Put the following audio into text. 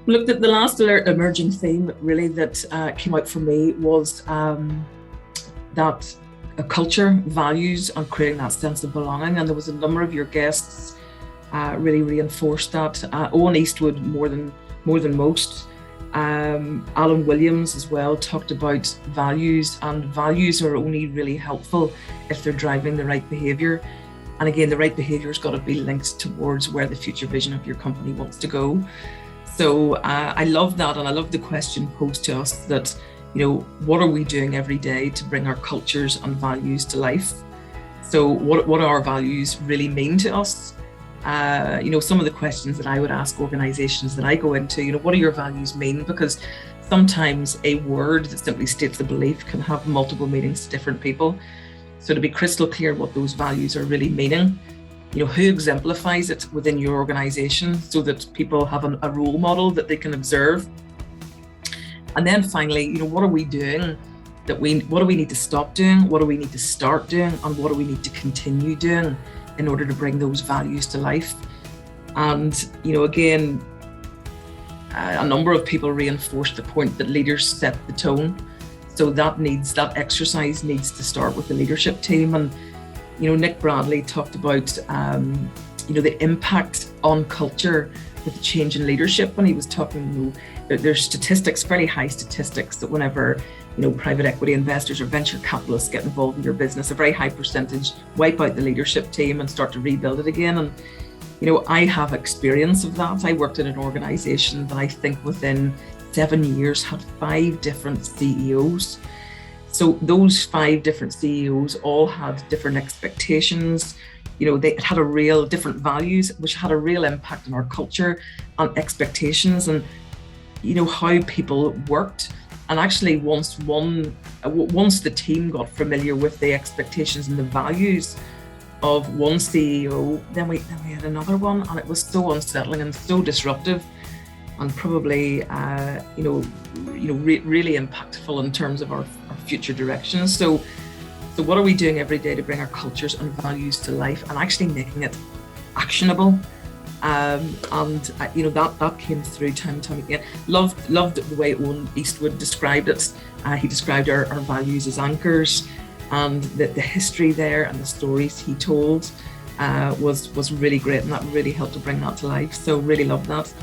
Look, the last emerging theme really that came out for me was that culture, values, and creating that sense of belonging. And there was a number of your guests really reinforced that. Owen Eastwood more than most. Alan Williams as well talked about values, and values are only really helpful if they're driving the right behaviour. And again, the right behaviour has got to be linked towards where the future vision of your company wants to go. So I love that, and I love the question posed to us that, what are we doing every day to bring our cultures and values to life? So what do our values really mean to us? Some of the questions that I would ask organizations that I go into, what do your values mean? Because sometimes a word that simply states a belief can have multiple meanings to different people. So to be crystal clear what those values are really meaning, who exemplifies it within your organization so that people have a role model that they can observe. And then finally, what are we doing what do we need to stop doing? What do we need to start doing? And what do we need to continue doing in order to bring those values to life? And, again, a number of people reinforced the point that leaders set the tone. So that exercise needs to start with the leadership team. And, Nick Bradley talked about, the impact on culture with the change in leadership when he was talking. There's statistics, fairly high statistics, that whenever private equity investors or venture capitalists get involved in your business, a very high percentage wipe out the leadership team and start to rebuild it again. And I have experience of that. I worked in an organization that I think within 7 years had 5 different CEOs. So those 5 different CEOs all had different expectations. They had a real different values, which had a real impact on our culture and expectations and, how people worked. And actually once the team got familiar with the expectations and the values of one CEO, then we had another one, and it was so unsettling and so disruptive, and probably really impactful in terms of our future directions. So what are we doing every day to bring our cultures and values to life and actually making it actionable? That came through time and time again. Loved the way Owen Eastwood described it. He described our values as anchors, and the history there and the stories he told was really great, and that really helped to bring that to life. So really loved that.